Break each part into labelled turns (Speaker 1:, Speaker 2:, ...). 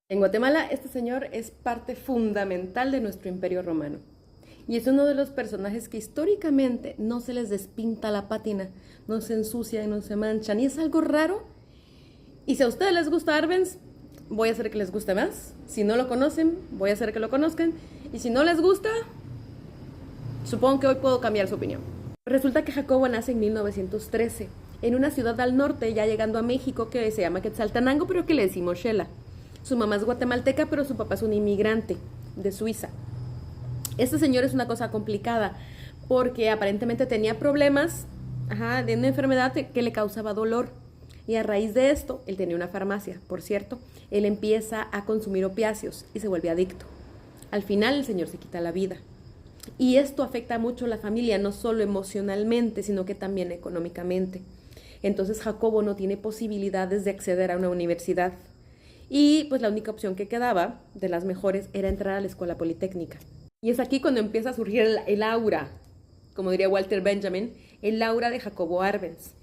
Speaker 1: En Guatemala, este señor es parte fundamental de nuestro imperio romano y es uno de los personajes que históricamente no se les despinta la pátina, no se ensucian, no se manchan, y es algo raro. Y si a ustedes les gusta Arbenz, voy a hacer que les guste más. Si no lo conocen, voy a hacer que lo conozcan. Y si no les gusta, supongo que hoy puedo cambiar su opinión. Resulta que Jacobo nace en 1913, en una ciudad al norte, ya llegando a México, que se llama Quetzaltenango, pero que le decimos Shela. Su mamá es guatemalteca, pero su papá es un inmigrante de Suiza. Este señor es una cosa complicada, porque aparentemente tenía problemas de una enfermedad que le causaba dolor. Y a raíz de esto, él tenía una farmacia, por cierto, él empieza a consumir opiáceos y se vuelve adicto. Al final el señor se quita la vida. Y esto afecta mucho a la familia, no solo emocionalmente, sino que también económicamente. Entonces Jacobo no tiene posibilidades de acceder a una universidad. Y pues la única opción que quedaba, de las mejores, era entrar a la escuela politécnica. Y es aquí cuando empieza a surgir el aura, como diría Walter Benjamin, el aura de Jacobo Arbenz.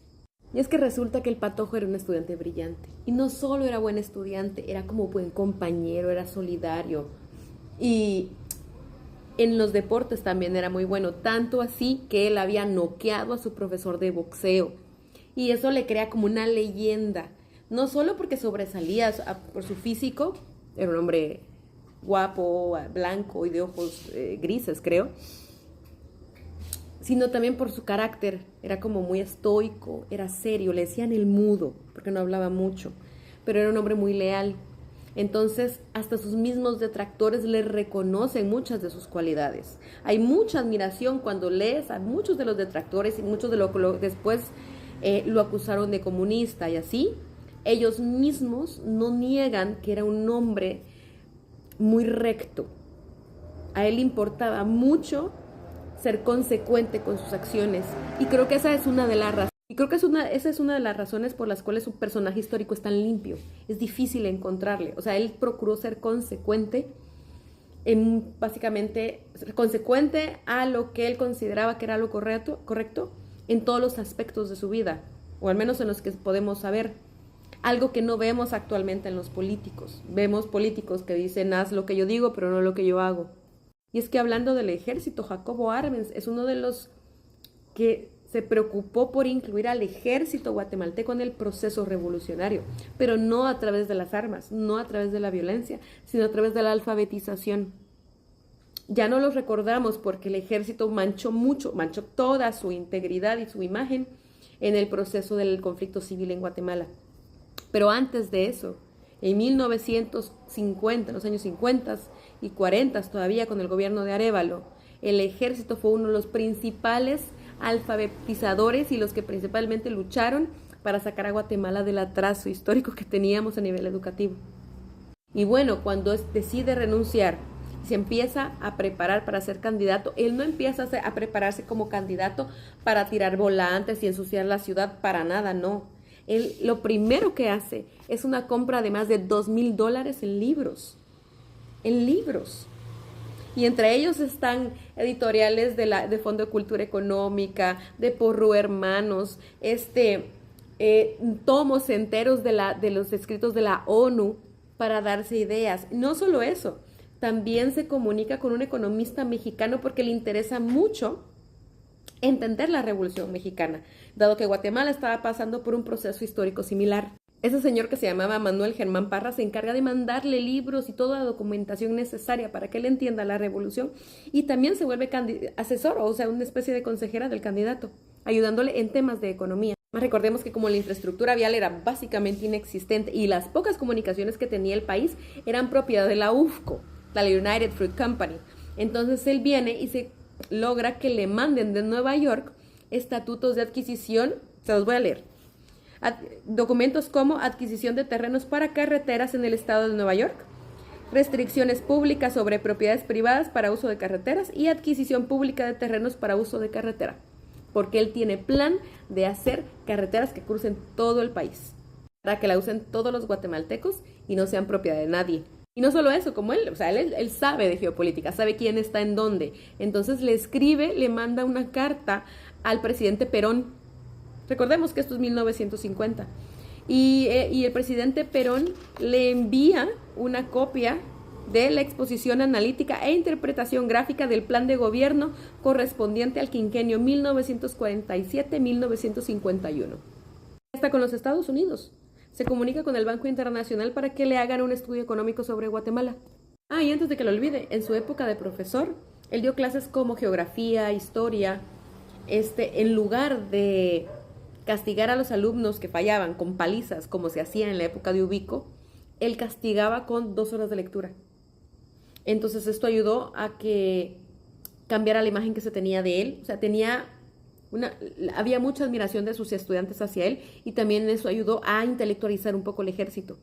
Speaker 1: Y es que resulta que el Patojo era un estudiante brillante. Y no solo era buen estudiante, era como buen compañero, era solidario. Y en los deportes también era muy bueno, tanto así que él había noqueado a su profesor de boxeo. Y eso le crea como una leyenda, no solo porque sobresalía por su físico, era un hombre guapo, blanco y de ojos grises, creo, sino también por su carácter. Era como muy estoico, era serio, le decían el mudo, porque no hablaba mucho, pero era un hombre muy leal. Entonces, hasta sus mismos detractores le reconocen muchas de sus cualidades. Hay mucha admiración cuando lees a muchos de los detractores y muchos de los que después lo acusaron de comunista y así. Ellos mismos no niegan que era un hombre muy recto. A él le importaba mucho ser consecuente con sus acciones. Y creo que esa es una de las razones. Y creo que esa es una de las razones por las cuales su personaje histórico es tan limpio. Es difícil encontrarle. O sea, él procuró ser consecuente, básicamente consecuente a lo que él consideraba que era lo correcto en todos los aspectos de su vida, o al menos en los que podemos saber. Algo que no vemos actualmente en los políticos. Vemos políticos que dicen, haz lo que yo digo, pero no lo que yo hago. Y es que hablando del ejército, Jacobo Arbenz es uno de los que se preocupó por incluir al ejército guatemalteco en el proceso revolucionario, pero no a través de las armas, no a través de la violencia, sino a través de la alfabetización. Ya no los recordamos porque el ejército manchó toda su integridad y su imagen en el proceso del conflicto civil en Guatemala. Pero antes de eso, en 1950, en los años 50 y 40, todavía con el gobierno de Arévalo, el ejército fue uno de los principales alfabetizadores y los que principalmente lucharon para sacar a Guatemala del atraso histórico que teníamos a nivel educativo. Y bueno, cuando decide renunciar, se empieza a preparar para ser candidato. Él no empieza a prepararse como candidato para tirar volantes y ensuciar la ciudad, para nada, no. Él lo primero que hace es una compra de más de $2,000 en libros. En libros. Y entre ellos están editoriales de Fondo de Cultura Económica, de Porru Hermanos, tomos enteros de los escritos de la ONU para darse ideas. No solo eso, también se comunica con un economista mexicano porque le interesa mucho entender la Revolución Mexicana, dado que Guatemala estaba pasando por un proceso histórico similar. Ese señor que se llamaba Manuel Germán Parra se encarga de mandarle libros y toda la documentación necesaria para que él entienda la revolución y también se vuelve asesor, o sea, una especie de consejera del candidato, ayudándole en temas de economía. Recordemos que como la infraestructura vial era básicamente inexistente y las pocas comunicaciones que tenía el país eran propiedad de la UFCO, la United Fruit Company. Entonces él viene y se logra que le manden de Nueva York estatutos de adquisición, se los voy a leer. Documentos como adquisición de terrenos para carreteras en el estado de Nueva York, restricciones públicas sobre propiedades privadas para uso de carreteras y adquisición pública de terrenos para uso de carretera, porque él tiene plan de hacer carreteras que crucen todo el país, para que la usen todos los guatemaltecos y no sean propiedad de nadie. Y no solo eso, como él, o sea, él sabe de geopolítica, sabe quién está en dónde. Entonces le manda una carta al presidente Perón. Recordemos que esto es 1950. Y el presidente Perón le envía una copia de la exposición analítica e interpretación gráfica del plan de gobierno correspondiente al quinquenio 1947-1951. Está con los Estados Unidos. Se comunica con el Banco Internacional para que le hagan un estudio económico sobre Guatemala. Y antes de que lo olvide, en su época de profesor, él dio clases como geografía, historia. En lugar de castigar a los alumnos que fallaban con palizas, como se hacía en la época de Ubico, él castigaba con 2 horas de lectura. Entonces esto ayudó a que cambiara la imagen que se tenía de él. O sea, había mucha admiración de sus estudiantes hacia él, y también eso ayudó a intelectualizar un poco el ejército.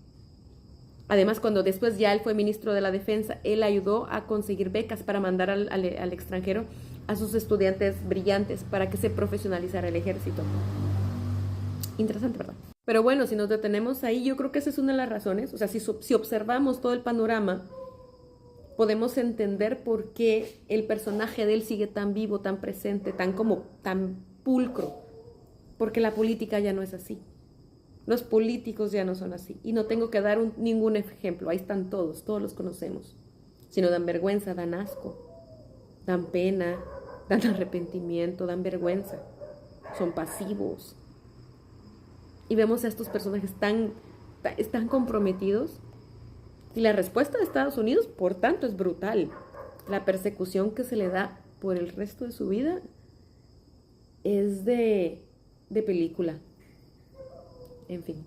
Speaker 1: Además, cuando después ya él fue ministro de la Defensa, él ayudó a conseguir becas para mandar al extranjero a sus estudiantes brillantes para que se profesionalizara el ejército. Interesante, ¿verdad? Pero bueno, si nos detenemos ahí, yo creo que esa es una de las razones. O sea, si observamos todo el panorama, podemos entender por qué el personaje de él sigue tan vivo, tan presente, tan pulcro. Porque la política ya no es así. Los políticos ya no son así. Y no tengo que dar ningún ejemplo. Ahí están todos los conocemos. Si no dan vergüenza, dan asco, dan pena, dan arrepentimiento, dan vergüenza. Son pasivos. Y vemos a estos personajes tan comprometidos. Y la respuesta de Estados Unidos, por tanto, es brutal. La persecución que se le da por el resto de su vida es de película. En fin.